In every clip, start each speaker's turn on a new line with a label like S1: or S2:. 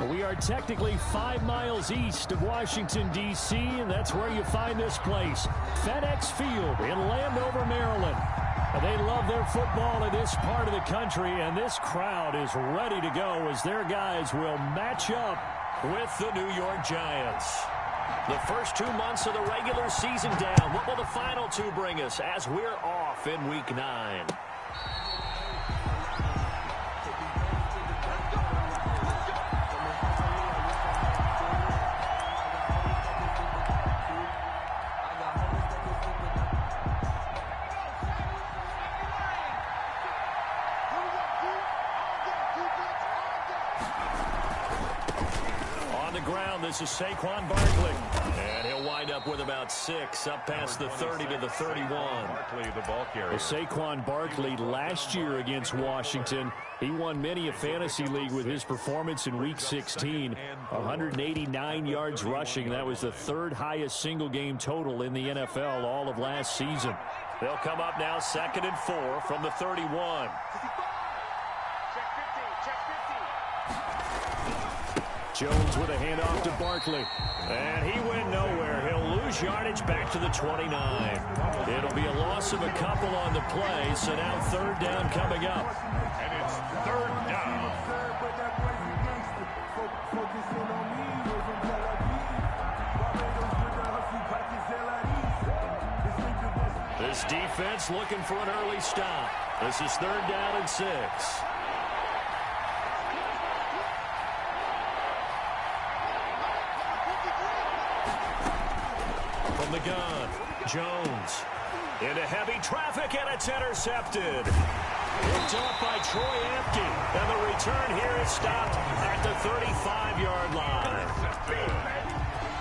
S1: We are technically 5 miles east of Washington, D.C., and that's where you find this place, FedEx Field in Landover, Maryland. And they love their football in this part of the country, and this crowd is ready to go as their guys will match up with the New York Giants. The first 2 months of the regular season down. What will the final 2 bring us as we're off in Week 9? This is Saquon Barkley, and he'll wind up with about 6 up past the 30 to the 31. Saquon Barkley last year against Washington, he won many a fantasy league with his performance in Week 16. 189 yards rushing. That was the 3rd highest single game total in the NFL all of last season. They'll come up now 2nd and 4 from the 31. Jones with a handoff to Barkley. And he went nowhere. He'll lose yardage back to the 29. It'll be a loss of a couple on the play, so now 3rd down coming up.
S2: And it's 3rd down.
S1: This defense looking for an early stop. This is 3rd down and 6. From the gun, Jones into heavy traffic, and it's intercepted. Picked up by Troy Apke, and the return here is stopped at the 35-yard line.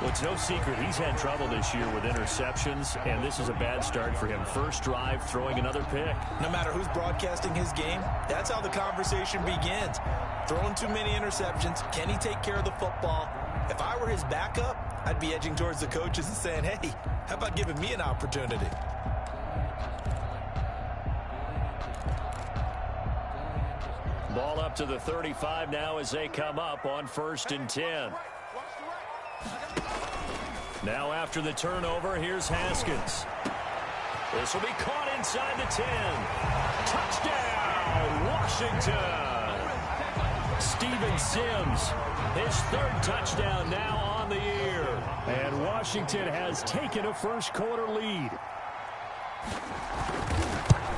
S1: Well, it's no secret he's had trouble this year with interceptions, and this is a bad start for him. First drive, throwing another pick.
S3: No matter who's broadcasting his game, that's how the conversation begins. Throwing too many interceptions, can he take care of the football? If I were his backup, I'd be edging towards the coaches and saying, hey, how about giving me an opportunity?
S1: Ball up to the 35 now as they come up on 1st and 10. Now after the turnover, here's Haskins. This will be caught inside the 10. Touchdown, Washington! Steven Sims, his 3rd touchdown now on the year. And Washington has taken a first-quarter lead.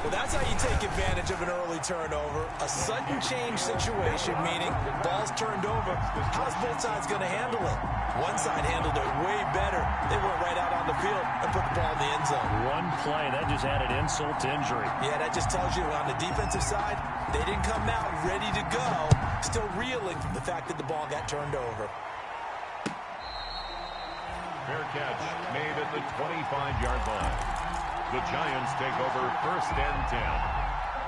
S3: Well, that's how you take advantage of an early turnover. A sudden change situation, meaning ball's turned over. How's both sides going to handle it? One side handled it way better. They went right out on the field and put the ball in the end zone.
S1: One play, that just added insult to injury.
S3: Yeah, that just tells you on the defensive side, they didn't come out ready to go, still reeling from the fact that the ball got turned over.
S2: Fair catch made at the 25-yard line. The Giants take over 1st and 10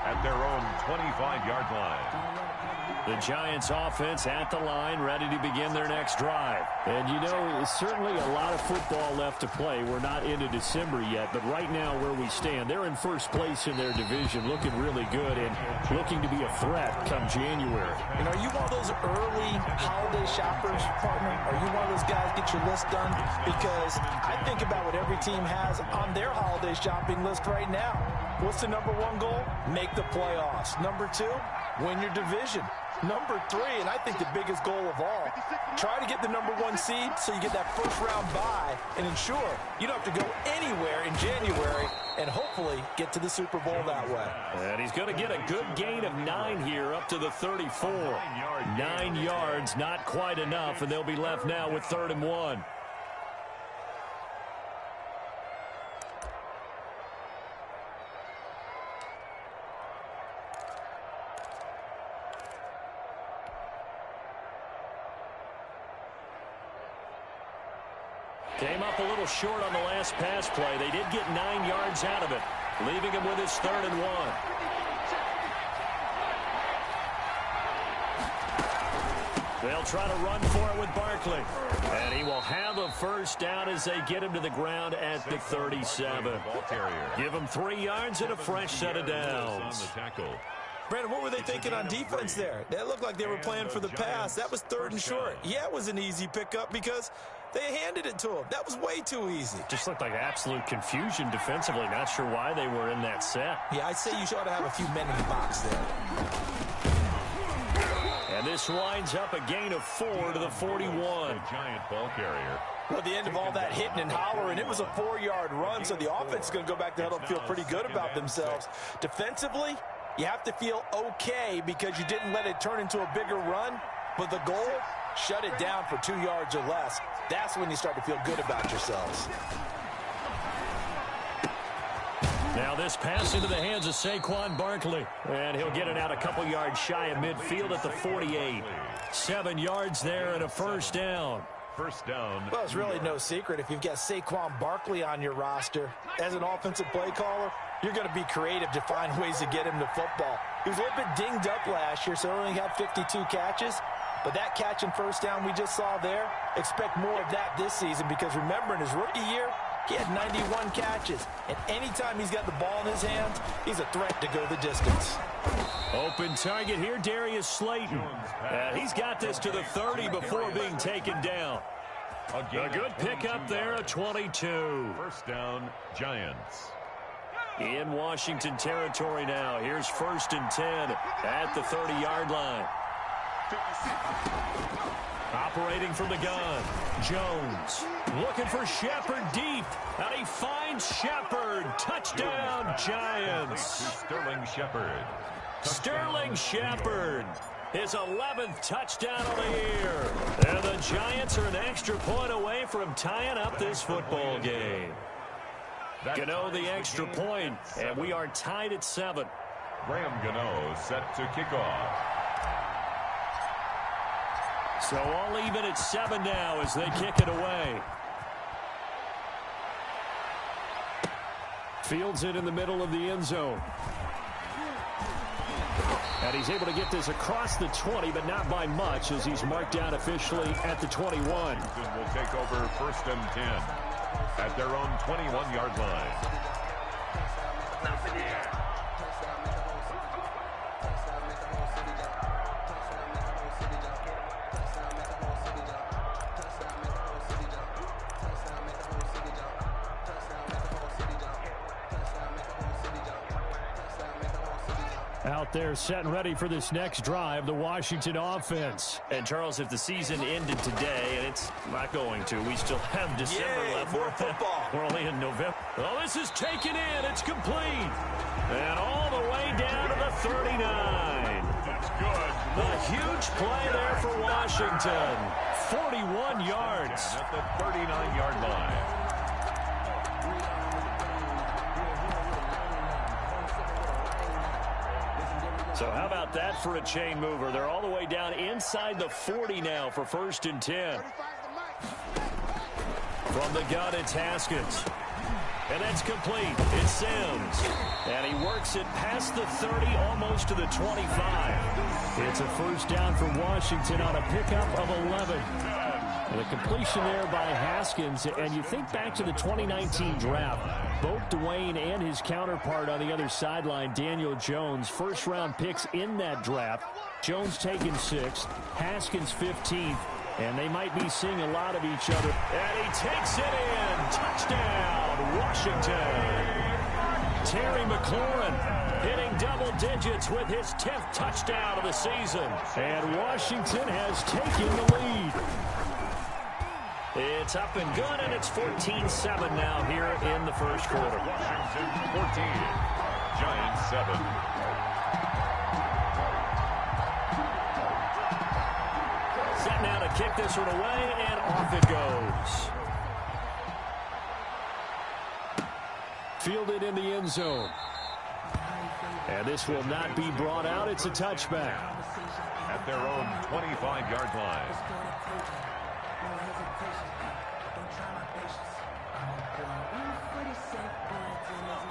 S2: at their own 25-yard line.
S1: The Giants offense at the line, ready to begin their next drive. And you know, certainly a lot of football left to play. We're not into December yet, but right now where we stand, they're in 1st place in their division, looking really good and looking to be a threat come January.
S3: And are you one of those early holiday shoppers, partner? Are you one of those guys get your list done? Because I think about what every team has on their holiday shopping list right now. What's the number 1 goal? Make the playoffs. Number 2, win your division. Number 3, and I think the biggest goal of all, try to get the number 1 seed so you get that first-round bye and ensure you don't have to go anywhere in January and hopefully get to the Super Bowl that way.
S1: And he's going to get a good gain of 9 here up to the 34. 9 yards, not quite enough, and they'll be left now with 3rd and 1. Came up a little short on the last pass play. They did get 9 yards out of it, leaving him with his 3rd and 1. They'll try to run for it with Barkley. And he will have a first down as they get him to the ground at the 37. Give him 3 yards and a fresh set of downs.
S3: Brandon, what were they thinking on defense there? They looked like they were playing for the pass. That was 3rd and short. Yeah, it was an easy pickup because they handed it to him. That was way too easy.
S1: Just looked like absolute confusion defensively. Not sure why they were in that set.
S3: Yeah, I'd say you ought to have a few men in the box there.
S1: And this winds up a gain of 4 to the 41.
S2: Giant ball carrier.
S3: Well, at the end of all that hitting and hollering, it was a 4-yard run, so the offense is going to go back to huddle and feel pretty good about themselves. Defensively, you have to feel okay because you didn't let it turn into a bigger run, but the goal, shut it down for 2 yards or less. That's when you start to feel good about yourselves.
S1: Now this pass into the hands of Saquon Barkley, and he'll get it out a couple yards shy of midfield at the 48. 7 yards there and a first down.
S2: First down.
S3: Well, it's really no secret. If you've got Saquon Barkley on your roster as an offensive play caller, you're going to be creative to find ways to get him to football. He was a little bit dinged up last year, so he only had 52 catches. But that catch and first down we just saw there, expect more of that this season because remember, in his rookie year, he had 91 catches. And anytime he's got the ball in his hands, he's a threat to go the distance.
S1: Open target here, Darius Slayton. He's got this to the 30 before being taken down. A good pickup there, a 22.
S2: First down, Giants.
S1: In Washington territory now. Here's 1st and 10 at the 30-yard line. Operating from the gun, Jones looking for Shepard deep, and he finds Shepard. Touchdown, Giants.
S2: Sterling Shepard.
S1: Sterling Shepard, his 11th touchdown of the year. And the Giants are an extra point away from tying up this football game. Gano the extra point, and we are tied at 7.
S2: Graham Gano set to kick off.
S1: So all even at 7 now as they kick it away. Fields it in the middle of the end zone. And he's able to get this across the 20, but not by much as he's marked down officially at the 21.
S2: Washington will take over 1st and 10 at their own 21-yard line.
S1: Out there set and ready for this next drive, the Washington offense. And Charles, if the season ended today, and it's not going to, we still have December left.
S3: More football.
S1: We're only in November. Oh, this is taken in. It's complete. And all the way down to the 39.
S2: That's good.
S1: A huge play there for Washington. 41 yards.
S2: At the 39-yard line.
S1: So how about that for a chain mover? They're all the way down inside the 40 now for 1st and 10. From the gun, it's Haskins. And that's complete. It's Sims. And he works it past the 30, almost to the 25. It's a first down for Washington on a pickup of 11. And a completion there by Haskins. And you think back to the 2019 draft, both Dwayne and his counterpart on the other sideline, Daniel Jones, first-round picks in that draft. Jones taken 6th, Haskins 15th, and they might be seeing a lot of each other. And he takes it in. Touchdown, Washington. Terry McLaurin hitting double digits with his 10th touchdown of the season. And Washington has taken the lead. It's up and good, and it's 14-7 now here in the first quarter.
S2: Washington 14, Giants 7.
S1: Set now to kick this one away, and off it goes. Fielded in the end zone. And this will not be brought out. It's a touchback.
S2: At their own 25-yard line.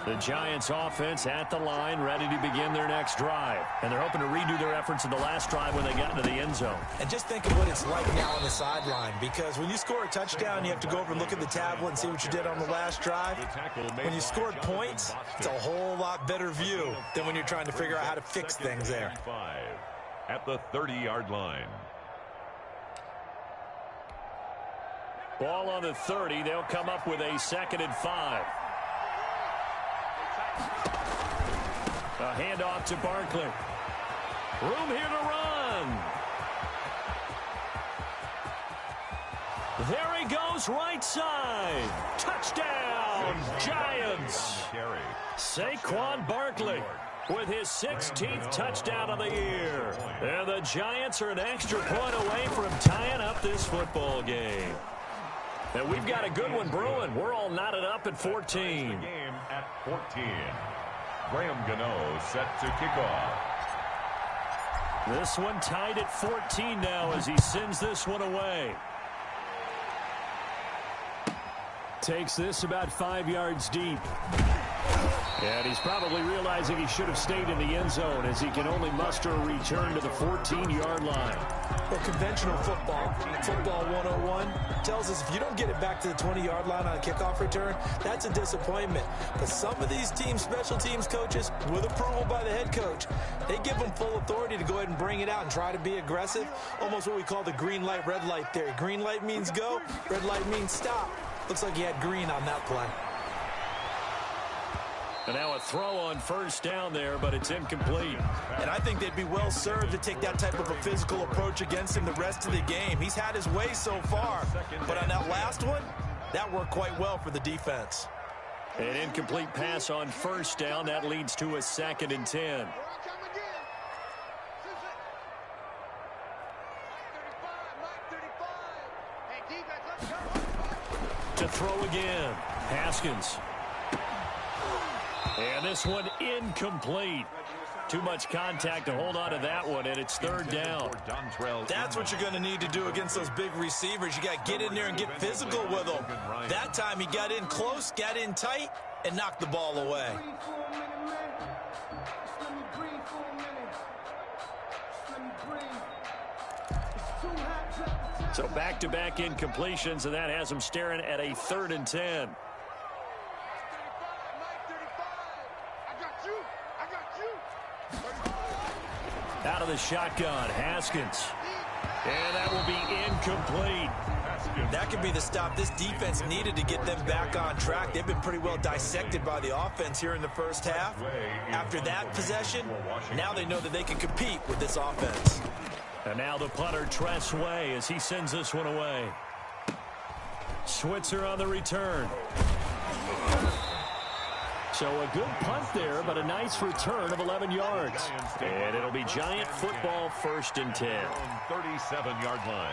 S1: The Giants offense at the line, ready to begin their next drive. And they're hoping to redo their efforts in the last drive when they got into the end zone.
S3: And just think of what it's like now on the sideline, because when you score a touchdown, you have to go over and look at the tablet and see what you did on the last drive. When you scored points, it's a whole lot better view than when you're trying to figure out how to fix things there.
S2: At the 30-yard line.
S1: Ball on the 30. They'll come up with a 2nd and 5. A handoff to Barkley. Room here to run. There he goes, right side. Touchdown, Giants. Saquon Barkley with his 16th touchdown of the year. And the Giants are an extra point away from tying up this football game. And we've got a good one brewing. We're all knotted up at 14.
S2: The game at 14. Graham Gano set to kick off.
S1: This one tied at 14 now as he sends this one away. Takes this about 5 yards deep. And he's probably realizing he should have stayed in the end zone as he can only muster a return to the 14-yard line.
S3: Well, conventional football 101, tells us if you don't get it back to the 20-yard line on a kickoff return, that's a disappointment. But some of these teams, special teams coaches, with approval by the head coach, they give them full authority to go ahead and bring it out and try to be aggressive. Almost what we call the green light, red light theory. Green light means go, red light means stop. Looks like he had green on that play.
S1: And now a throw on first down there, but it's incomplete.
S3: And I think they'd be well served to take that type of a physical approach against him the rest of the game. He's had his way so far, but on that last one, that worked quite well for the defense.
S1: An incomplete pass on first down. That leads to a 2nd and 10. To throw again. Haskins. And this one incomplete. Too much contact to hold on to that one, and it's 3rd down.
S3: That's what you're going to need to do against those big receivers. You got to get in there and get physical with them. That time he got in close, got in tight, and knocked the ball away.
S1: So back-to-back incompletions, and that has him staring at a 3rd and 10. Out of the shotgun, Haskins. And that will be incomplete.
S3: That could be the stop this defense needed to get them back on track. They've been pretty well dissected by the offense here in the first half. After that possession, now they know that they can compete with this offense.
S1: And now the punter, Tress Way, as he sends this one away. Switzer on the return. So a good punt there, but a nice return of 11 yards. And it'll be Giant football, 1st and 10.
S2: 37-yard line.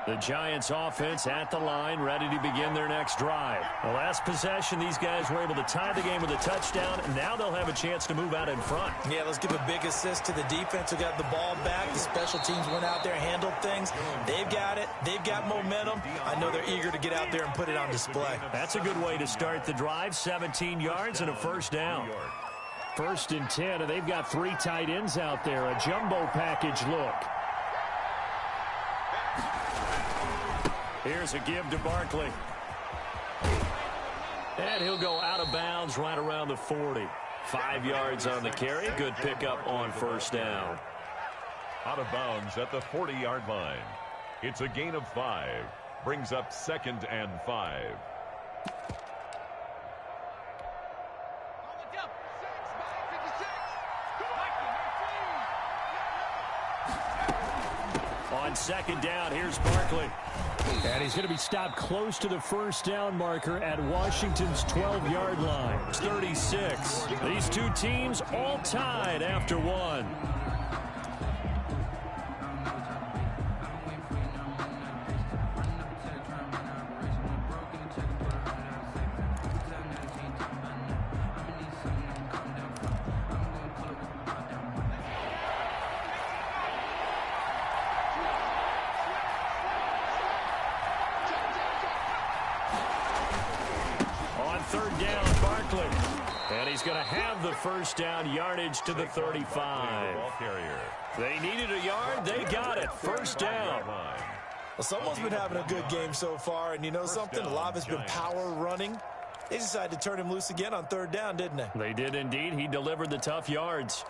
S2: The Giants offense at the line, ready to begin their next drive. The last possession, these guys were able to tie the game with a touchdown, and now they'll have a chance to move out in front.
S3: Yeah, let's give a big assist to the defense who got the ball back. The special teams went out there, handled things. They've got it. They've got momentum. I know they're eager to get out there and put it on display.
S1: That's a good way to start the drive. 17 yards and a 1st down. 1st and 10, and they've got 3 tight ends out there. A jumbo package look. Here's a give to Barkley. And he'll go out of bounds right around the 40. 5 yards on the carry. Good pickup on first down.
S2: Out of bounds at the 40-yard line. It's a gain of 5. Brings up 2nd and 5.
S1: On 2nd down, here's Barkley. And he's going to be stopped close to the first down marker at Washington's 12-yard line. It's 36. These two teams all tied after one.
S2: he's going to have the first down, yardage to the 35. They needed a yard. They got it. First down.
S3: Well, someone's been having a good game so far, and you know something? A lot of it's been power running. They decided to turn him loose again on third down, didn't they?
S2: They did indeed. He delivered the tough yards.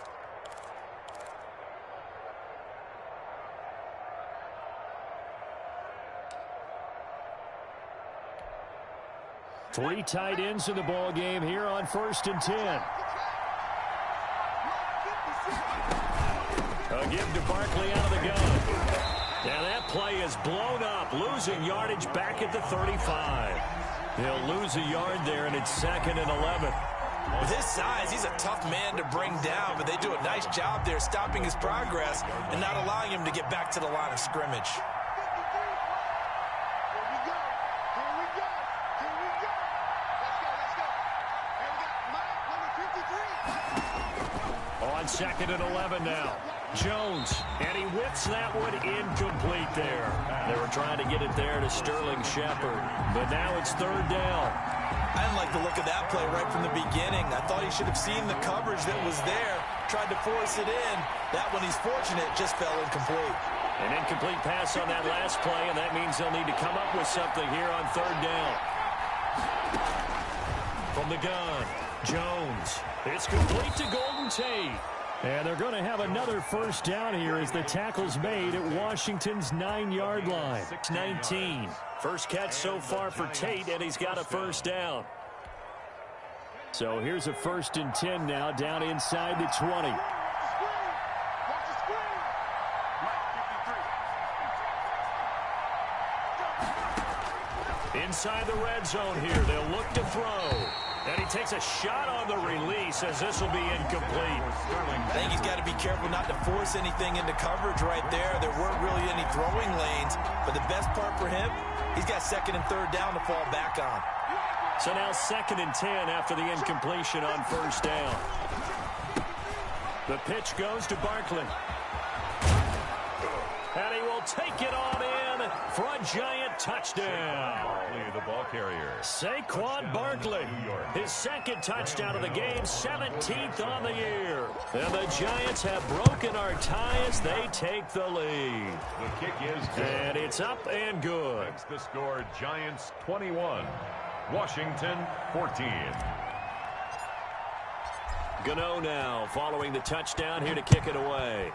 S1: Three tight ends in the ball game here on 1st and 10.
S2: A give to Barkley out of the gun. Now that play is blown up, losing yardage back at the 35. He'll lose a yard there, and it's 2nd and 11.
S3: With his size, he's a tough man to bring down, but they do a nice job there stopping his progress and not allowing him to get back to the line of scrimmage.
S2: On 2nd and 11 now. Jones, and he whips that one incomplete there. They were trying to get it there to Sterling Shepard, but now it's 3rd down.
S3: I didn't like the look of that play right from the beginning. I thought he should have seen the coverage that was there, tried to force it in. That one, he's fortunate, just fell incomplete.
S2: An incomplete pass on that last play, and that means they'll need to come up with something here on 3rd down. From the gun, Jones. It's complete to Golden Tate.
S1: And they're going to have another first down here as the tackle's made at Washington's 9-yard line.
S2: 6-19. First catch so far for Tate, and he's got a first down.
S1: So here's a 1st and 10 now, down inside the 20.
S2: Inside the red zone here, they'll look to throw. And he takes a shot on the release as this will be incomplete.
S3: I think he's got to be careful not to force anything into coverage right there. There weren't really any throwing lanes. But the best part for him, he's got 2nd and 3rd down to fall back on.
S2: So now 2nd and 10 after the incompletion on first down. The pitch goes to Barkley. And he will take it on in for a giant touchdown.
S4: The ball carrier,
S2: Saquon Barkley, his 2nd touchdown of the game, 17th on the year. And the Giants have broken our tie as they take the lead.
S4: The kick is good.
S2: And it's up and good.
S4: That's the score, Giants 21, Washington 14.
S2: Gano now following the touchdown here to kick it away.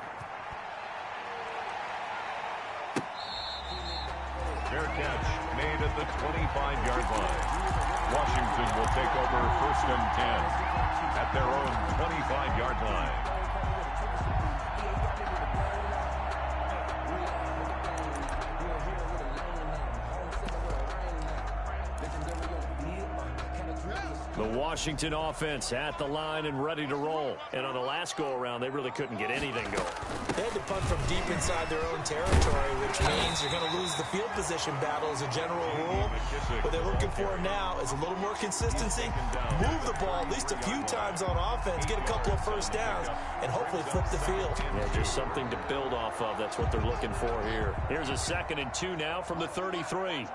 S4: Fair catch made at the 25-yard line. Washington will take over 1st and 10 at their own 25-yard line.
S2: The Washington offense at the line and ready to roll. And on the last go-around, they really couldn't get anything going.
S3: They had to punt from deep inside their own territory, which means you're going to lose the field position battle as a general rule. What they're looking for now is a little more consistency, move the ball at least a few times on offense, get a couple of first downs, and hopefully flip the field.
S2: Yeah, just something to build off of. That's what they're looking for here. Here's a 2nd and 2 now from the 33.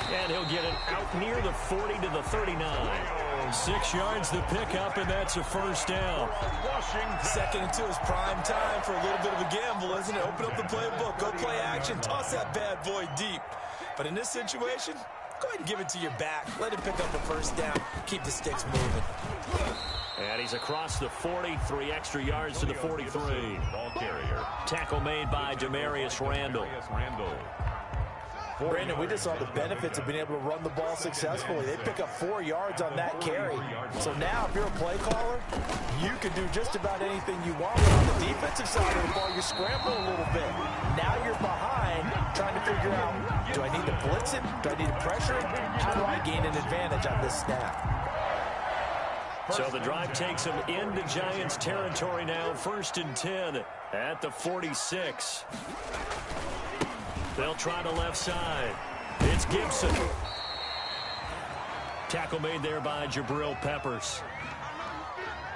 S2: And he'll get it out near the 40 to the 39. 6 yards the pickup, and that's a first down.
S3: 2nd and 2 is prime time for a little bit of a gamble, isn't it? Open up the playbook, go play action, toss that bad boy deep. But in this situation, go ahead and give it to your back. Let him pick up a first down. Keep the sticks moving.
S2: And he's across the 40, 3 extra yards to the 43.
S4: Ball carrier.
S2: Tackle made by Demarius Randall.
S3: Brandon, we just saw the benefits of being able to run the ball successfully. They pick up 4 yards on that carry. So now if you're a play caller, you can do just about anything you want. But on the defensive side of the ball, you're scrambling a little bit. Now you're behind, trying to figure out, do I need to blitz it? Do I need to pressure it? How do I gain an advantage on this snap?
S2: So the drive takes them into Giants territory now. 1st and 10 at the 46. They'll try the left side. It's Gibson. Tackle made there by Jabril Peppers.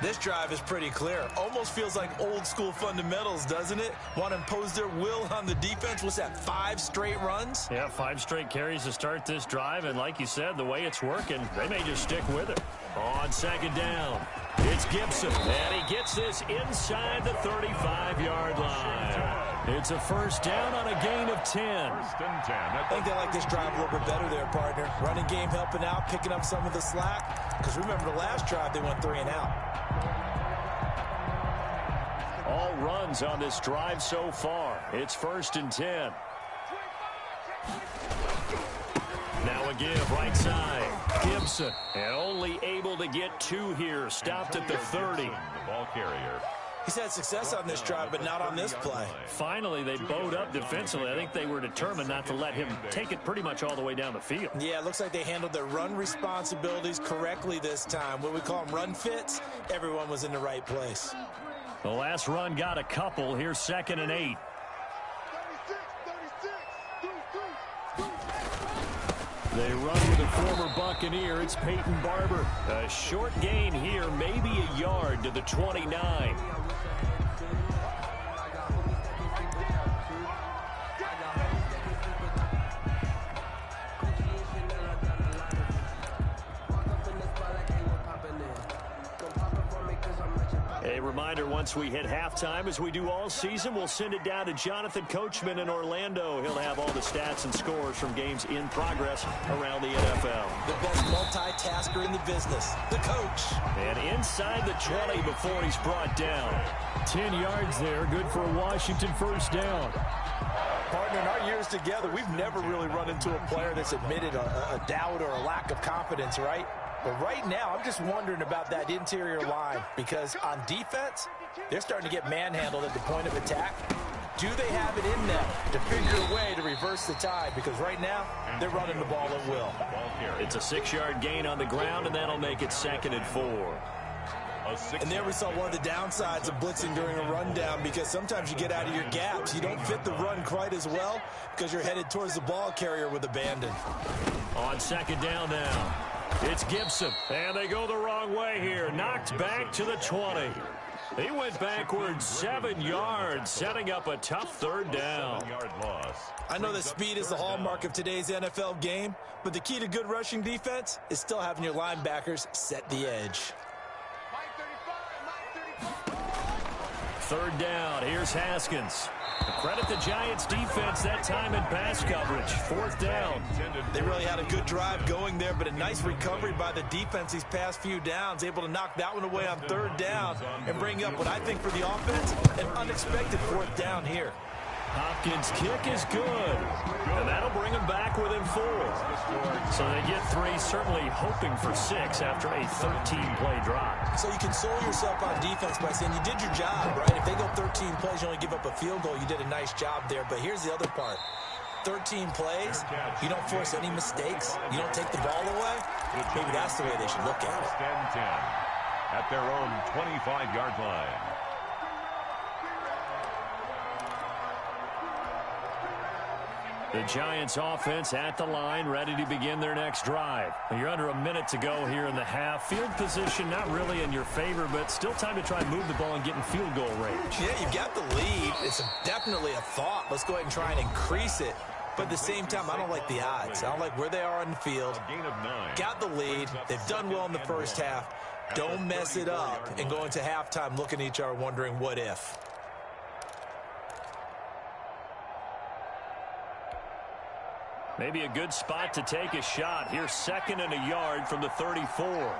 S3: This drive is pretty clear. Almost feels like old school fundamentals, doesn't it? Want to impose their will on the defense. What's that, 5 straight runs?
S2: Yeah, 5 straight carries to start this drive. And like you said, the way it's working, they may just stick with it. On second down, it's Gibson. And he gets this inside the 35-yard line. It's a first down on a gain of 10.
S4: First and 10.
S3: I think they like this drive a little bit better there, partner. Running game helping out, picking up some of the slack. Because remember the last drive, they went 3 and out.
S2: All runs on this drive so far. It's first and 10. Now a give right side. Gibson. And only able to get 2 here. Stopped at the 30.
S4: The ball carrier.
S3: He's had success on this drive, but not on this play.
S2: Finally, they bowed up defensively. I think they were determined not to let him take it pretty much all the way down the field.
S3: Yeah, it looks like they handled their run responsibilities correctly this time. What we call them run fits, everyone was in the right place.
S2: The last run got a couple. Here's second and 8. They run with a former Buccaneer. It's Peyton Barber. A short gain here, maybe a yard to the 29. A reminder, once we hit halftime, as we do all season, we'll send it down to Jonathan Coachman in Orlando. He'll have all the stats and scores from games in progress around the NFL.
S3: The best multitasker in the business, the coach.
S2: And inside the 20 before he's brought down.
S1: 10 yards there, good for a Washington first down.
S3: Partner, in our years together, we've never really run into a player that's admitted a doubt or a lack of confidence, right? But right now, I'm just wondering about that interior line because on defense, they're starting to get manhandled at the point of attack. Do they have it in them to figure a way to reverse the tide? Because right now, they're running the ball at will.
S2: It's a 6-yard gain on the ground, and that'll make it second and 4.
S3: And there we saw one of the downsides of blitzing during a rundown because sometimes you get out of your gaps. You don't fit the run quite as well because you're headed towards the ball carrier with abandon.
S2: On second down now. It's Gibson, and they go the wrong way here. Knocked back to the 20. He went backwards 7 yards, setting up a tough third down.
S3: I know that speed is the hallmark of today's NFL game, but the key to good rushing defense is still having your linebackers set the edge.
S2: Third down, here's Haskins. Credit the Giants defense that time in pass coverage. Fourth down.
S3: They really had a good drive going there, but a nice recovery by the defense these past few downs, able to knock that one away on third down and bring up what I think for the offense, an unexpected fourth down here.
S2: Hopkins' kick is good, and that'll bring them back within 4. So they get 3, certainly hoping for 6 after a 13-play drive.
S3: So you console yourself on defense by saying you did your job, right? If they go 13 plays, you only give up a field goal, you did a nice job there. But here's the other part. 13 plays, you don't force any mistakes, you don't take the ball away. Maybe that's the way they should look at it.
S4: 10 at their own 25-yard line.
S2: The Giants offense at the line, ready to begin their next drive. You're under a minute to go here in the half. Field position not really in your favor, but still time to try and move the ball and get in field goal range.
S3: Yeah, you've got the lead. It's definitely a thought. Let's go ahead and try and increase it. But at the same time, I don't like the odds. I don't like where they are on the field. Got the lead. They've done well in the first half. Don't mess it up and go into halftime looking at each other wondering what if.
S2: Maybe a good spot to take a shot. Here's second and a yard from the 34.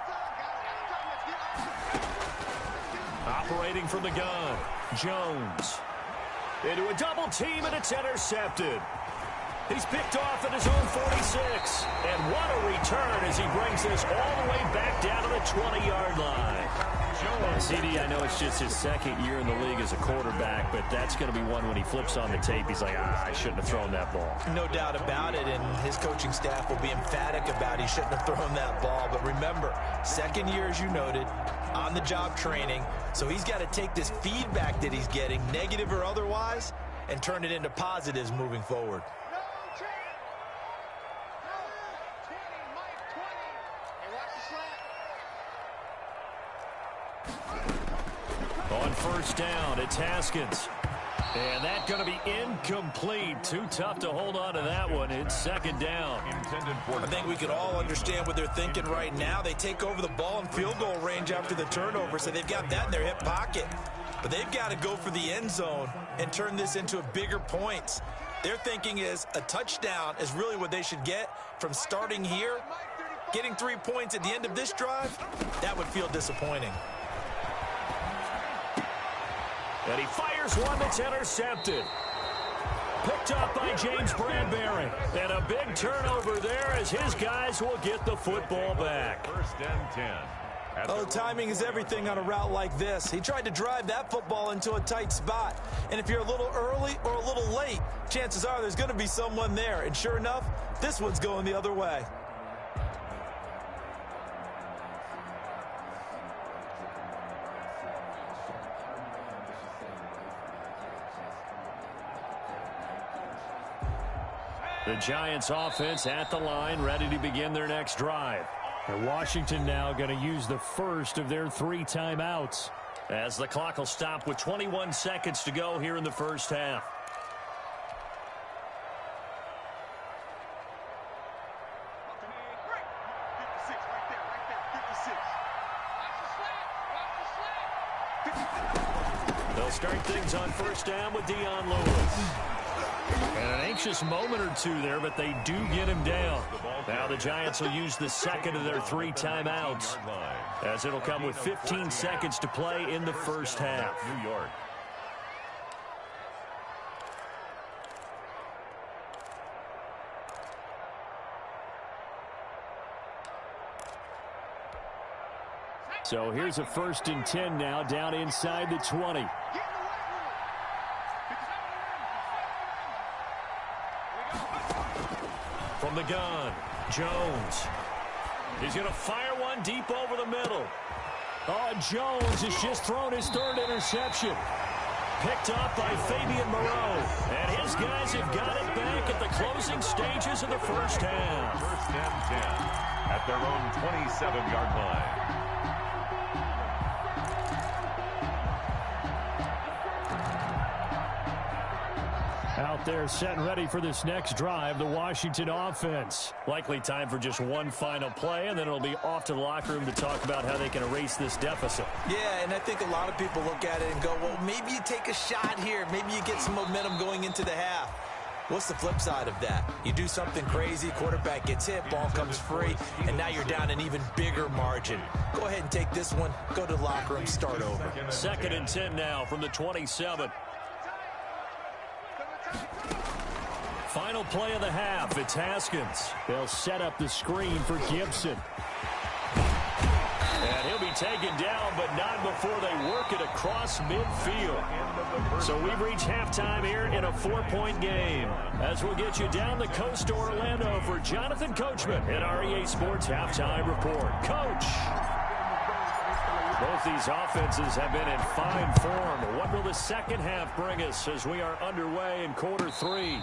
S2: Operating from the gun, Jones. Into a double team, and it's intercepted. He's picked off at his own 46. And what a return as he brings this all the way back down to the 20-yard line. CD, I know it's just his second year in the league as a quarterback, but that's going to be one when he flips on the tape. He's like, I shouldn't have thrown that ball.
S3: No doubt about it, and his coaching staff will be emphatic about he shouldn't have thrown that ball. But remember, second year, as you noted, on-the-job training, so he's got to take this feedback that he's getting, negative or otherwise, and turn it into positives moving forward.
S1: on first down. It's Haskins. And that's going to be incomplete. Too tough to hold on to that one. It's second down.
S3: I think we could all understand what they're thinking right now. They take over the ball in field goal range after the turnover, so they've got that in their hip pocket. But they've got to go for the end zone and turn this into a bigger points. Their thinking is a touchdown is really what they should get from starting here. Getting 3 points at the end of this drive, that would feel disappointing.
S1: And he fires one that's intercepted. Picked up by James Bradbury. And a big turnover there as his guys will get the football back.
S4: First and 10.
S3: Oh, timing is everything on a route like this. He tried to drive that football into a tight spot. And if you're a little early or a little late, chances are there's going to be someone there. And sure enough, this one's going the other way.
S1: The Giants offense at the line, ready to begin their next drive. And Washington now going to use the first of their 3 timeouts, as the clock will stop with 21 seconds to go here in the first half. They'll start things on first down with Dion Lewis. And an anxious moment or two there, but they do get him down. Now the Giants will use the second of their 3 timeouts, as it'll come with 15 seconds to play in the first half.
S4: New York.
S1: So here's a 1st and 10 now, down inside the 20. From the gun, Jones. He's going to fire one deep over the middle. Oh, Jones has just thrown his 3rd interception. Picked up by Fabian Moreau. And his guys have got it back at the closing stages of the first half.
S4: First and 10 at their own 27-yard line.
S1: Out there set and ready for this next drive, the Washington offense. Likely time for just one final play, and then it'll be off to the locker room to talk about how they can erase this deficit.
S3: Yeah, and I think a lot of people look at it and go, well, maybe you take a shot here. Maybe you get some momentum going into the half. What's the flip side of that? You do something crazy, quarterback gets hit, ball comes free, and now you're down an even bigger margin. Go ahead and take this one, go to the locker room, start over.
S1: 2nd and 10 now from the 27. Final play of the half, it's Haskins. They'll set up the screen for Gibson. And he'll be taken down, but not before they work it across midfield. So we've reached halftime here in a 4-point game, as we'll get you down the coast to Orlando for Jonathan Coachman at our EA Sports Halftime Report. Coach! Both these offenses have been in fine form. What will the second half bring us as we are underway in quarter 3?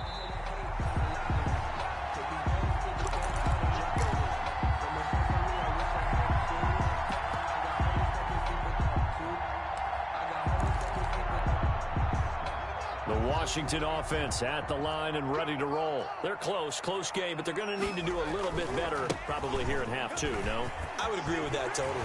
S1: Washington offense at the line and ready to roll. They're close game, but they're going to need to do a little bit better probably here in half 2, no?
S3: I would agree with that totally.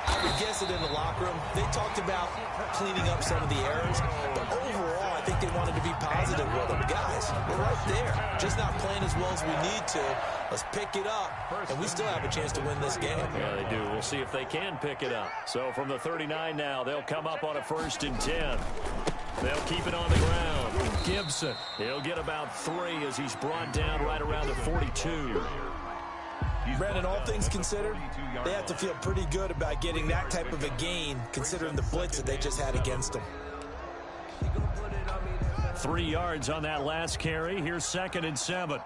S3: I would guess it in the locker room. They talked about cleaning up some of the errors, but overall, I think they wanted to be positive with them. Guys, we're right there. Just not playing as well as we need to. Let's pick it up, and we still have a chance to win this game.
S1: Yeah, they do. We'll see if they can pick it up. So from the 39 now, they'll come up on a 1st and 10. They'll keep it on the ground. Gibson, he'll get about 3 as he's brought down right around the 42.
S3: Brandon, all things considered, they have to feel pretty good about getting that type of a gain, considering the blitz that they just had against them.
S1: 3 yards on that last carry. Here's 2nd and 7.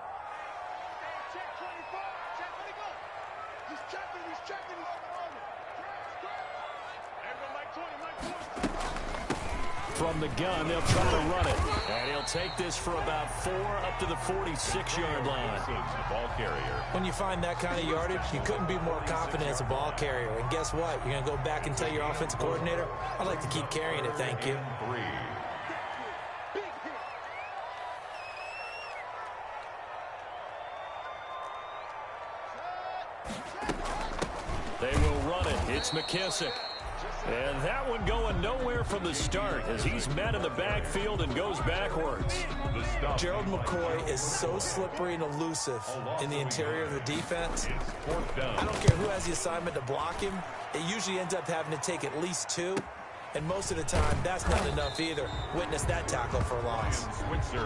S1: From the gun, they'll try to run it.
S2: And he'll take this for about 4 up to the 46-yard line.
S4: Ball carrier.
S3: When you find that kind of yardage, you couldn't be more confident as a ball carrier. And guess what? You're going to go back and tell your offensive coordinator, I'd like to keep carrying it, thank you.
S4: 3.
S1: They will run it. It's McKissick. And that one going nowhere from the start as he's met in the backfield and goes backwards.
S3: Gerald McCoy is so slippery and elusive in the interior of the defense. I don't care who has the assignment to block him. It usually ends up having to take at least 2. And most of the time, that's not enough either. Witness that tackle for a loss.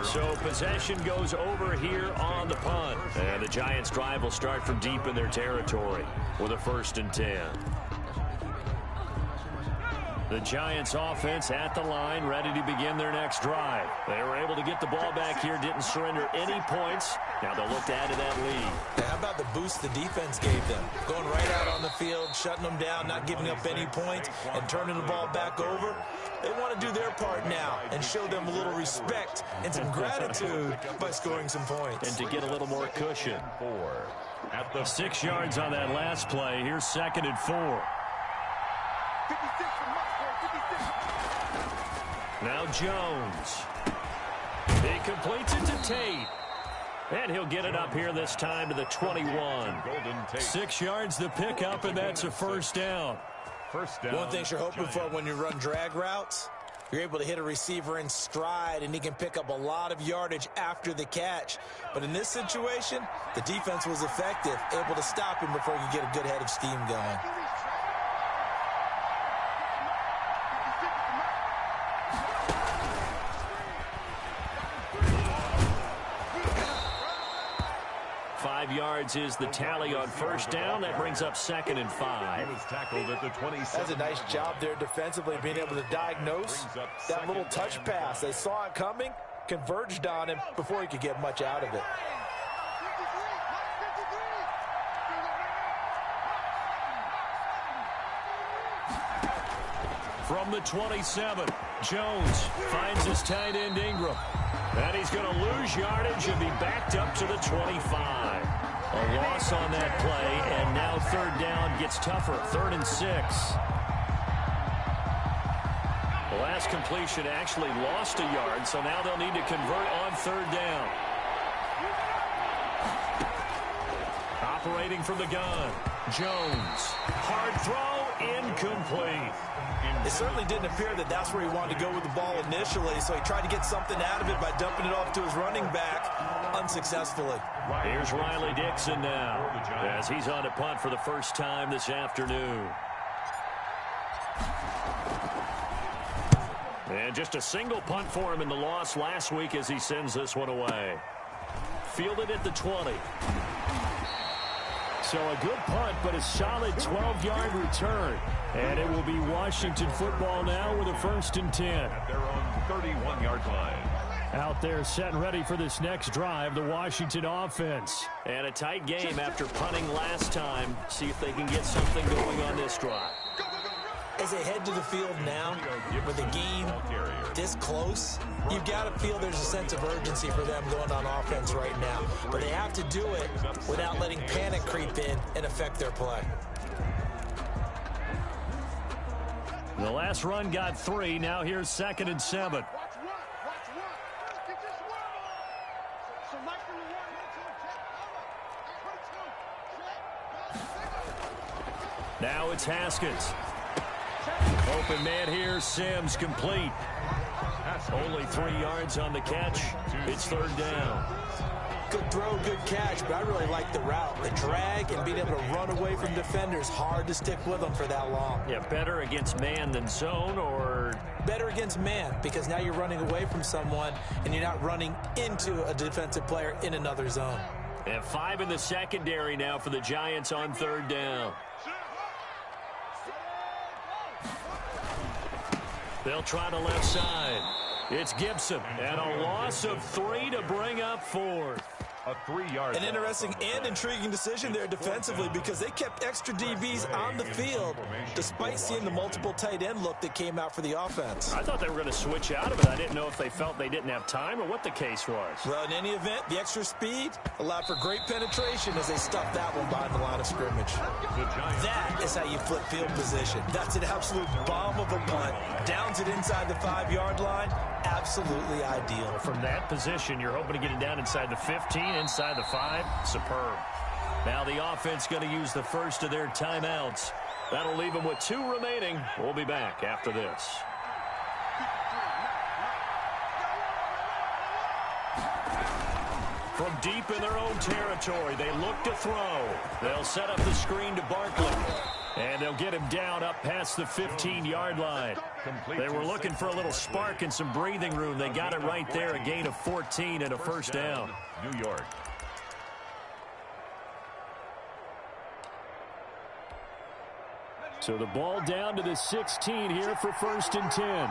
S1: So possession goes over here on the punt. And the Giants' drive will start from deep in their territory with a 1st and 10. The Giants offense at the line, ready to begin their next drive. They were able to get the ball back here, didn't surrender any points. Now they'll look to add to that lead.
S3: How about the boost the defense gave them? Going right out on the field, shutting them down, not giving up any points, and turning the ball back over. They want to do their part now and show them a little respect and some gratitude by scoring some points.
S1: And to get a little more cushion.
S4: 4. At the
S1: 6 yards on that last play. Here's 2nd and 4. Now Jones. He completes it to Tate. And he'll get it up here this time to the 21. 6 yards the pickup, and that's a 1st down.
S3: One thing you're hoping for when you run drag routes, you're able to hit a receiver in stride, and he can pick up a lot of yardage after the catch. But in this situation, the defense was effective, able to stop him before he could get a good head of steam going.
S1: Yards is the tally on 1st down. That brings up 2nd and 5.
S4: He was tackled at the 27.
S3: That's a nice job there defensively, being able to diagnose that little touch pass. They saw it coming, converged on him before he could get much out of it.
S1: From the 27, Jones finds his tight end Ingram. And he's going to lose yardage and be backed up to the 25. A loss on that play, and now 3rd down gets tougher. 3rd and 6. The last completion actually lost a yard, so now they'll need to convert on 3rd down. Operating from the gun, Jones. Hard throw, incomplete.
S3: It certainly didn't appear that that's where he wanted to go with the ball initially, so he tried to get something out of it by dumping it off to his running back unsuccessfully.
S1: Here's Riley Dixon now as he's on to punt for the first time this afternoon. And just a single punt for him in the loss last week as he sends this one away. Fielded at the 20. So a good punt, but a solid 12-yard return. And it will be Washington football now with a 1st and 10.
S4: At their own 31-yard line.
S1: Out there set and ready for this next drive, the Washington offense. And a tight game after punting last time. See if they can get something going on this drive.
S3: As they head to the field now, with the game this close, you've got to feel there's a sense of urgency for them going on offense right now. But they have to do it without letting panic creep in and affect their play.
S1: The last run got 3. Now here's 2nd and 7. Now it's Haskins. Open man here, Sims complete. Only 3 yards on the catch. It's 3rd down.
S3: Good throw, good catch, but I really like the route. The drag and being able to run away from defenders, hard to stick with them for that long.
S1: Yeah, better against man than zone, or?
S3: Better against man, because now you're running away from someone and you're not running into a defensive player in another zone.
S1: And 5 in the secondary now for the Giants on 3rd down. They'll try the left side. It's Gibson, and a loss of 3 to bring up 4th.
S4: a 3-yard
S3: An interesting and intriguing decision there defensively because they kept extra DBs on the field despite seeing the multiple tight end look that came out for the offense.
S2: I thought they were going to switch out of it. I didn't know if they felt they didn't have time or what the case was.
S3: Well, in any event, the extra speed allowed for great penetration as they stuffed that one behind the line of scrimmage. That is how you flip field position. That's an absolute bomb of a punt. Downs it inside the 5-yard line. Absolutely ideal.
S2: From that position, you're hoping to get it down inside the 15, inside the 5. Superb. Now the offense going to use the first of their timeouts. That'll leave them with 2 remaining. We'll be back after this. From deep in their own territory, they look to throw. They'll set up the screen to Barkley. And they'll get him down up past the 15-yard line. They were looking for a little spark and some breathing room. They got it right there, a gain of 14 and a first down.
S4: New York.
S1: So the ball down to the 16 here for 1st and 10.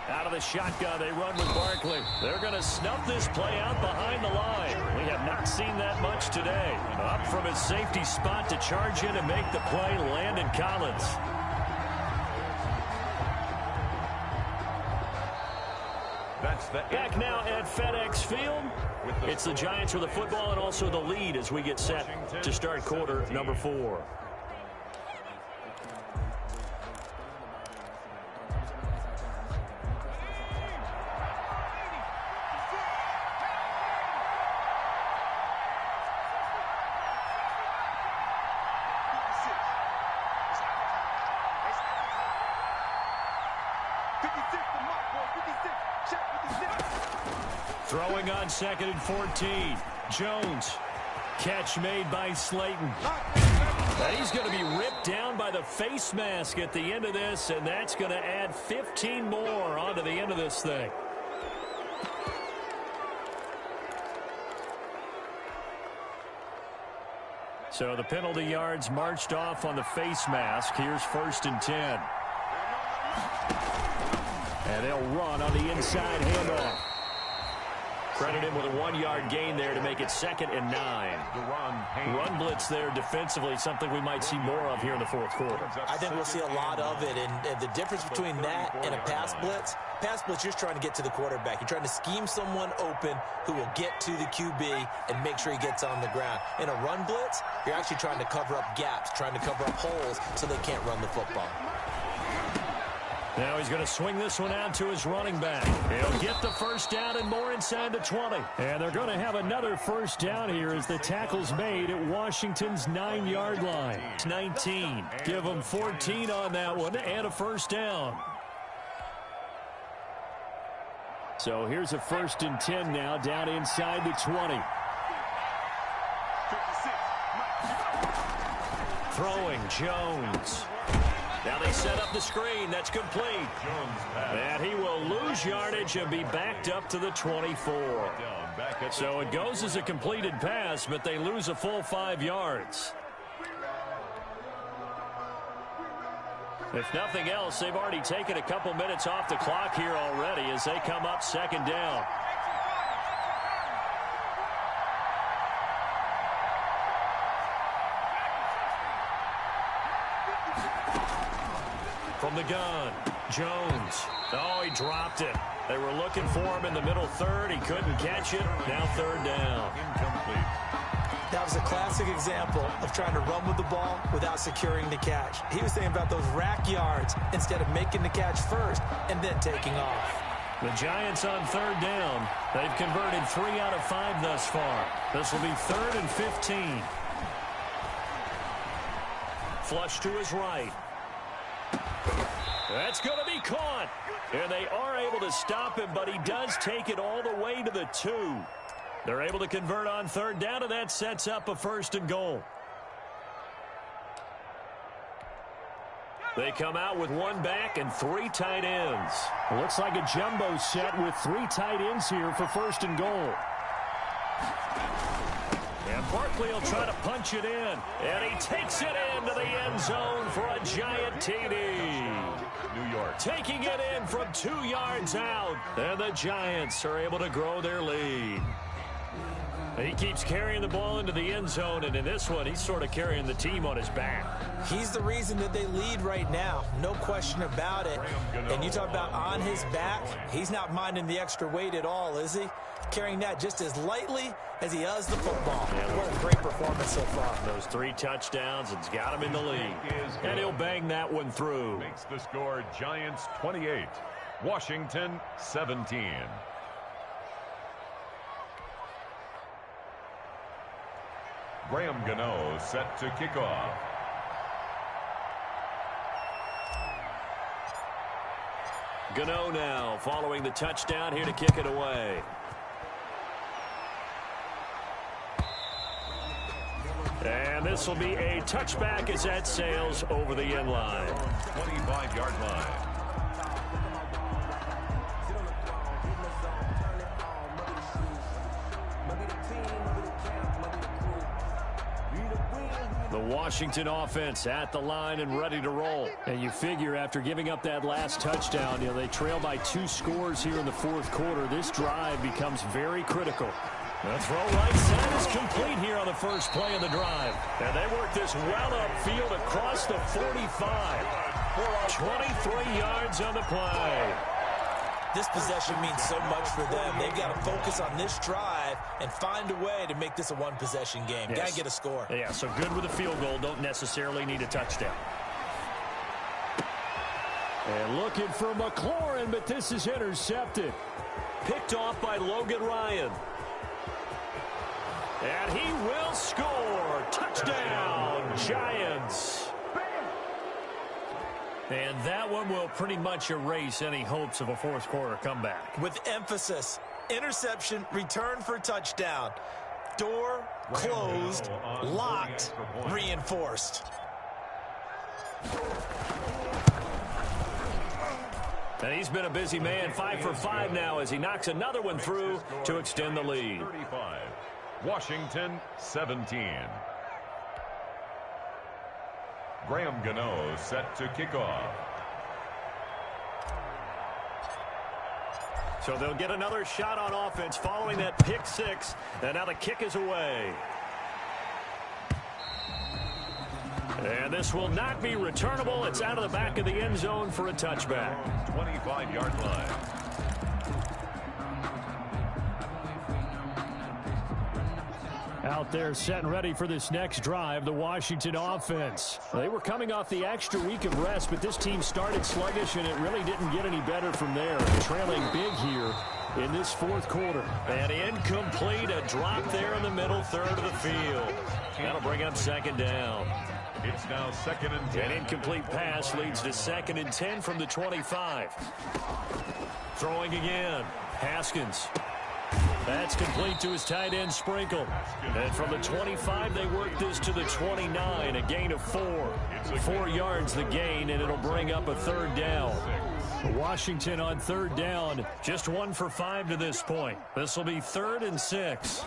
S2: Out of the shotgun, they run with Barkley. They're going to snuff this play out behind the line. We have not seen that much today. Up from his safety spot to charge in and make the play, Landon Collins.
S4: That's the
S2: Back now at FedEx Field. It's the Giants with the football and also the lead as we get set to start quarter number 4. Throwing on 2nd and 14. Jones. Catch made by Slayton. And he's going to be ripped down by the face mask at the end of this, and that's going to add 15 more onto the end of this thing. So the penalty yards marched off on the face mask. Here's 1st and 10. And they'll run on the inside handoff. Credit him with a 1-yard gain there to make it 2nd and 9. Run blitz there defensively, something we might see more of here in the 4th quarter.
S3: I think we'll see a lot of it, and the difference between that and a pass blitz, you're trying to get to the quarterback. You're trying to scheme someone open who will get to the QB and make sure he gets on the ground. In a run blitz, you're actually trying to cover up gaps, trying to cover up holes so they can't run the football.
S1: Now he's going to swing this one out to his running back. He'll get the first down and more inside the 20. And they're going to have another first down here as the tackle's made at Washington's 9-yard line. 19. Give them 14 on that one and a first down. So here's a 1st and 10 now down inside the 20.
S2: Throwing Jones. Now they set up the screen. That's complete. And he will lose yardage and be backed up to the 24. So it goes as a completed pass, but they lose a full 5 yards. If nothing else, they've already taken a couple minutes off the clock here already as they come up 2nd down. From the gun, Jones. Oh, he dropped it. They were looking for him in the middle 3rd. He couldn't catch it. Now 3rd down.
S4: Incomplete.
S3: That was a classic example of trying to run with the ball without securing the catch. He was thinking about those rack yards instead of making the catch first and then taking off.
S2: The Giants on 3rd down. They've converted 3 out of 5 thus far. This will be 3rd and 15. Flush to his right. That's going to be caught. And they are able to stop him, but he does take it all the way to the 2. They're able to convert on 3rd down, and that sets up a 1st and goal. They come out with 1 back and 3 tight ends.
S1: Looks like a jumbo set with 3 tight ends here for 1st and goal.
S2: And Barkley will try to punch it in. And he takes it into the end zone for a giant TD.
S4: New York.
S2: Taking it in from 2 yards out. And the Giants are able to grow their lead. He keeps carrying the ball into the end zone, and in this one, he's sort of carrying the team on his back.
S3: He's the reason that they lead right now. No question about it. And you talk about on his back, he's not minding the extra weight at all, is he? Carrying that just as lightly as he does the football. Yeah, what a great performance so far.
S2: Those 3 touchdowns, it's got him in the lead. And he'll bang that one through.
S4: Makes the score Giants 28, Washington 17. Graham Gano set to kick off.
S2: Gano now following the touchdown here to kick it away. And this will be a touchback as that sails over the end line.
S4: 25-yard line.
S2: The Washington offense at the line and ready to roll.
S1: And you figure after giving up that last touchdown, they trail by 2 scores here in the fourth quarter. This drive becomes very critical.
S2: The throw right side is complete here on the first play of the drive. And they work this well upfield across the 45. 23 yards on the play.
S3: This possession means so much for them. They've got to focus on this drive and find a way to make this a one-possession game.
S2: Yes.
S3: Got to get a score.
S2: Yeah, so good with a field goal. Don't necessarily need a touchdown.
S1: And looking for McLaurin, but this is intercepted.
S2: Picked off by Logan Ryan. And he will score. Touchdown, Giants.
S1: And that one will pretty much erase any hopes of a fourth quarter comeback.
S3: With emphasis, interception, return for touchdown. Door closed, locked, reinforced.
S2: And he's been a busy man, 5 for 5 now as he knocks another one through to extend the lead.
S4: 35, Washington 17. Graham Gano set to kick off.
S2: So they'll get another shot on offense following that pick 6. And now the kick is away. And this will not be returnable. It's out of the back of the end zone for a touchback.
S4: 25-yard line.
S1: Out there set and ready for this next drive, the Washington offense. They were coming off the extra week of rest, but this team started sluggish, and it really didn't get any better from there. Trailing big here in this fourth quarter.
S2: And incomplete, a drop there in the middle third of the field. That'll bring up second down.
S4: It's now 2nd and 10.
S2: An incomplete pass leads to 2nd and 10 from the 25. Throwing again. Haskins. That's complete to his tight end, Sprinkle. And from the 25, they work this to the 29, a gain of 4. 4 yards the gain, and it'll bring up a third down.
S1: Washington on third down, just 1 for 5 to this point.
S2: This will be 3rd and 6.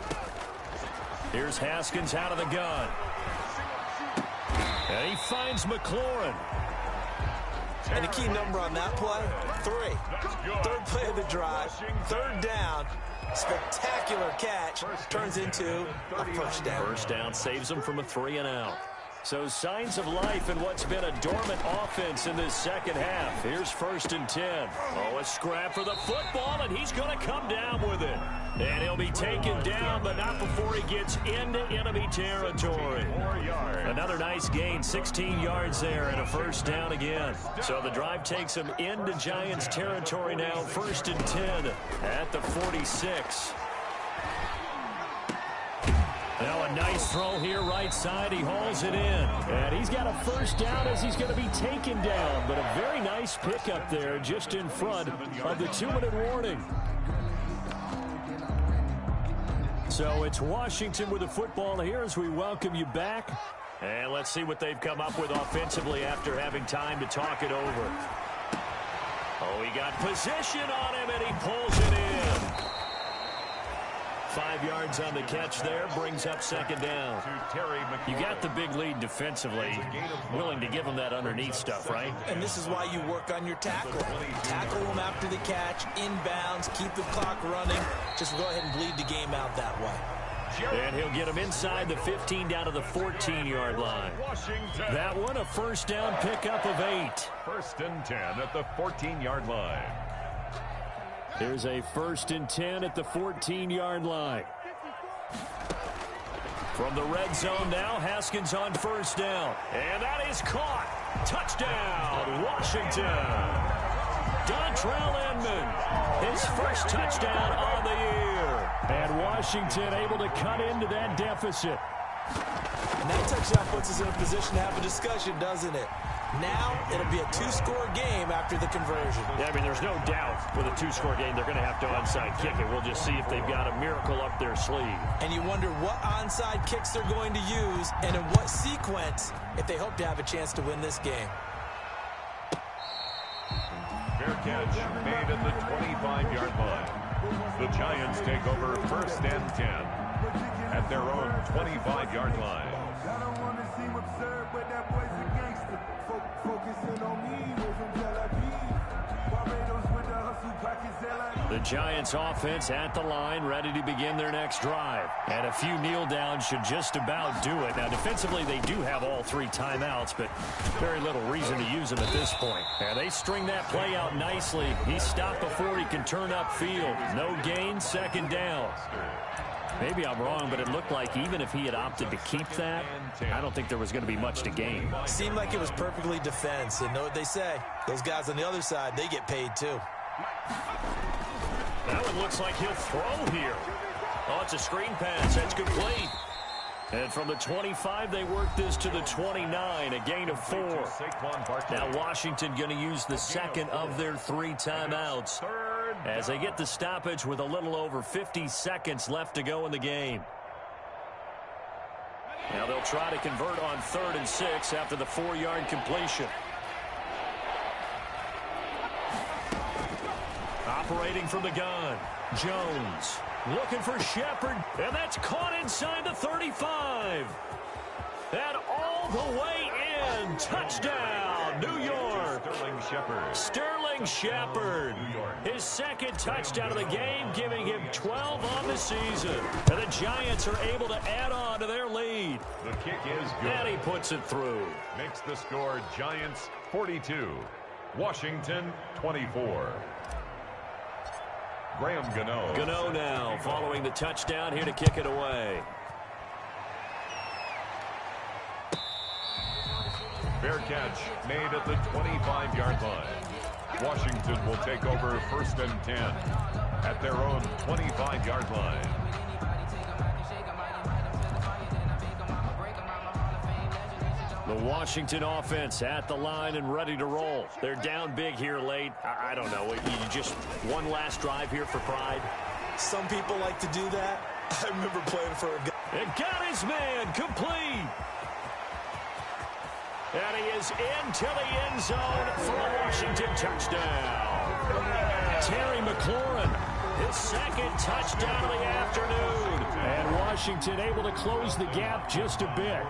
S2: Here's Haskins out of the gun. And he finds McLaurin.
S3: And the key number on that play, 3. Third play of the drive, third down. Spectacular catch turns into a first down.
S2: First down saves them from a 3-and-out. So signs of life in what's been a dormant offense in this second half. Here's 1st and 10. Oh, a scrap for the football, and he's going to come down with it. And he'll be taken down, but not before he gets into enemy territory. Another nice gain, 16 yards there, and a first down again. So the drive takes him into Giants territory now, 1st and 10 at the 46.
S1: Now a nice throw here right side. He hauls it in. And he's got a first down as he's going to be taken down. But a very nice pickup there just in front of the 2-minute warning. So it's Washington with the football here as we welcome you back.
S2: And let's see what they've come up with offensively after having time to talk it over. Oh, he got position on him, and he pulls it in. 5 yards on the catch there, brings up second down.
S1: You got the big lead defensively, willing to give them that underneath stuff, right?
S3: And this is why you work on your tackle. Tackle them after the catch, inbounds, keep the clock running. Just go ahead and bleed the game out that way.
S2: And he'll get him inside the 15 down to the 14-yard line. That one a first down pickup of 8.
S4: 1st and 10 at the 14-yard line.
S1: Here's a 1st and 10 at the 14-yard line.
S2: From the red zone now, Haskins on first down. And that is caught. Touchdown, Washington. Dontrell Inman, his first touchdown on the year.
S1: And Washington able to cut into that deficit.
S3: And that touchdown puts us in a position to have a discussion, doesn't it? Now it'll be a 2-score game after the conversion.
S1: Yeah, I mean, there's no doubt with a 2-score game they're going to have to onside kick it. We'll just see if they've got a miracle up their sleeve.
S3: And you wonder what onside kicks they're going to use and in what sequence if they hope to have a chance to win this game.
S4: Fair catch made at the 25-yard line. The Giants take over 1st and 10 at their own 25-yard line.
S5: I don't want to seem absurd, but that boy's a gangster. Focusing on me, we're from Tel Aviv. Barbados with the hustle, pockets,
S1: The Giants offense at the line, ready to begin their next drive. And a few kneel downs should just about do it. Now, defensively, they do have all 3 timeouts, but very little reason to use them at this point. And they string that play out nicely. He stopped before he can turn upfield. No gain, 2nd down. Maybe I'm wrong, but it looked like even if he had opted to keep that, I don't think there was going to be much to gain.
S3: Seemed like it was perfectly defense. And know what they say? Those guys on the other side, they get paid too.
S2: That one looks like he'll throw here. Oh, it's a screen pass. That's complete. And from the 25, they work this to the 29, a gain of 4. Now Washington going to use the second of their 3 timeouts as they get the stoppage with a little over 50 seconds left to go in the game. Now they'll try to convert on 3rd and 6 after the 4-yard completion. Operating from the gun, Jones looking for Shepard, and that's caught inside the 35. And all the way in, touchdown, New York. Sterling Shepard, his 2nd touchdown of the game, giving him 12 on the season. And the Giants are able to add on to their lead.
S4: The kick is good.
S2: And he puts it through.
S4: Makes the score Giants 42, Washington 24. Graham Gano.
S2: Gano now following the touchdown here to kick it away.
S4: Fair catch made at the 25-yard line. Washington will take over 1st and 10 at their own 25-yard line.
S2: The Washington offense at the line and ready to roll. They're down big here late. I don't know. You just one last drive here for pride.
S3: Some people like to do that. I remember playing for a guy.
S2: And got his man complete. And he is into the end zone for a Washington touchdown. Terry McLaurin, his 2nd touchdown of the afternoon.
S1: And Washington able to close the gap just a bit.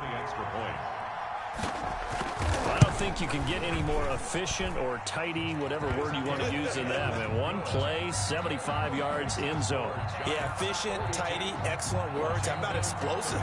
S2: I don't think you can get any more efficient or tidy, whatever word you want to use in that. Man, one play, 75 yards, end zone.
S3: Yeah, efficient, tidy, excellent words. How about explosive?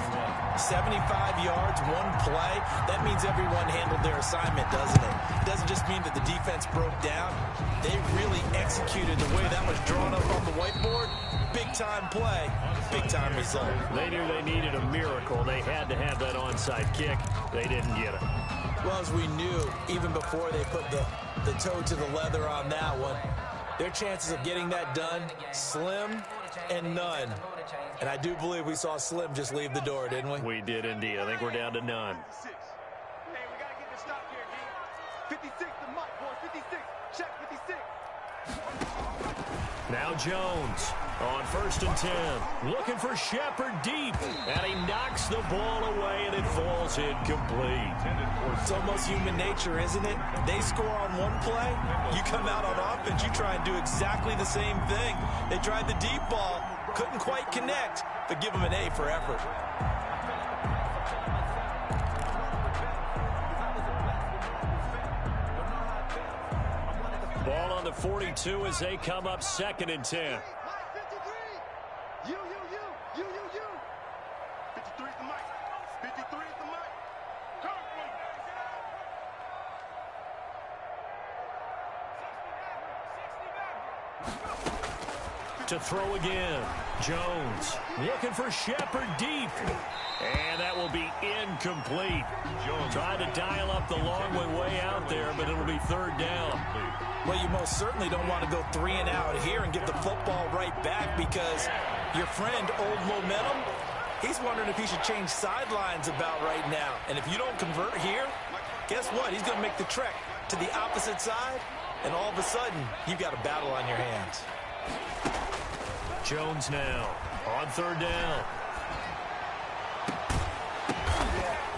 S3: 75 yards, one play. That means everyone handled their assignment, doesn't it? It doesn't just mean that the defense broke down. They really executed the way that was drawn up on the whiteboard. Big-time play, big-time result.
S2: They knew they needed a miracle. They had to have that onside kick. They didn't get it.
S3: Well, as we knew, even before they put the toe to the leather on that one, their chances of getting that done, slim and none. And I do believe we saw Slim just leave the door, didn't we?
S2: We did indeed. I think we're down to none.
S5: Hey, we got to get the stop here, D. 56, the mic, boy, 56. Check 56.
S2: Now Jones on 1st and 10. Looking for Shepard deep. And he knocks the ball away, and it falls incomplete.
S3: It's almost human nature, isn't it? They score on one play. You come out on offense, you try and do exactly the same thing. They tried the deep ball. Couldn't quite connect, but give them an A for effort.
S1: Ball on the 42 as they come up 2nd and 10. To throw again. Jones looking for Shepard deep. And that will be incomplete. Jones trying to dial up the long way out there, but it'll be 3rd down.
S3: Well, you most certainly don't want to go 3 and out here and get the football right back, because your friend, Old Momentum, he's wondering if he should change sidelines about right now. And if you don't convert here, guess what? He's going to make the trek to the opposite side, and all of a sudden, you've got a battle on your hands.
S1: Jones now on 3rd down.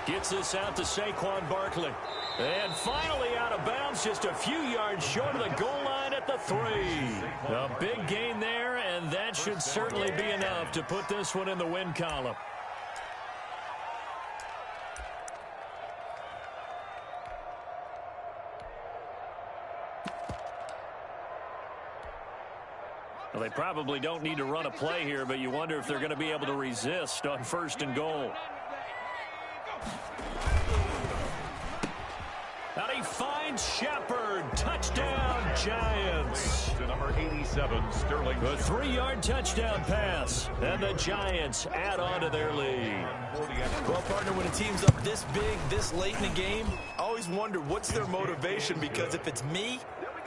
S1: Gets this out to Saquon Barkley. And finally out of bounds, just a few yards short of the goal line at the 3. A big gain there, and that should certainly be enough to put this one in the win column. Well, they probably don't need to run a play here, but you wonder if they're going to be able to resist on 1st and goal. And he finds Shepard. Touchdown, Giants.
S4: To number 87, Sterling.
S1: A 3-yard touchdown pass. And the Giants add on to their lead.
S3: Well, partner, when a team's up this big, this late in the game, I always wonder what's their motivation, because if it's me,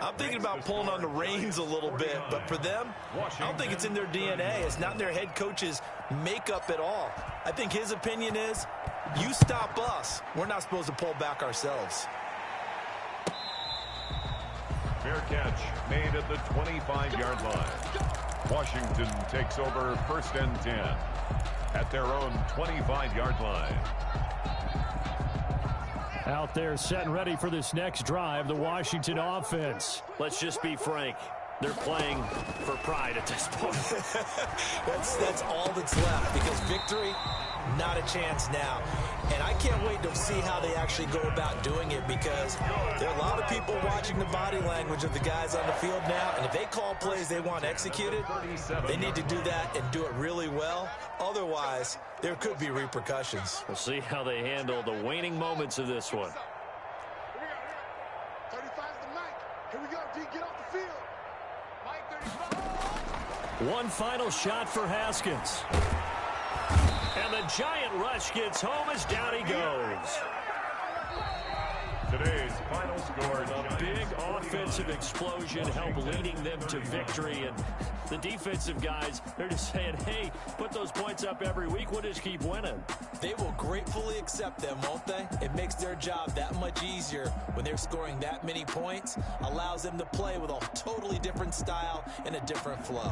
S3: I'm thinking about pulling on the reins a little bit. But for them, I don't think it's in their DNA. It's not in their head coach's makeup at all. I think his opinion is, you stop us, we're not supposed to pull back ourselves.
S4: Fair catch made at the 25-yard line. Washington takes over 1st and 10 at their own 25-yard line.
S1: Out there set and ready for this next drive, the Washington offense. Let's just be frank. They're playing for pride at this point.
S3: That's all that's left, because victory, not a chance now. And I can't wait to see how they actually go about doing it, because there are a lot of people watching the body language of the guys on the field now, and if they call plays they want executed, they need to do that and do it really well. Otherwise, there could be repercussions.
S1: We'll see how they handle the waning moments of this one.
S5: 35's the Mike. Here we go, D. Get off the field. Mike 35.
S1: One final shot for Haskins. And the Giant rush gets home as down he goes.
S4: Today's final score.
S1: A big offensive explosion helped leading them to victory. And the defensive guys, they're just saying, hey, put those points up every week. We'll just keep winning.
S3: They will gratefully accept them, won't they? It makes their job that much easier when they're scoring that many points. Allows them to play with a totally different style and a different flow.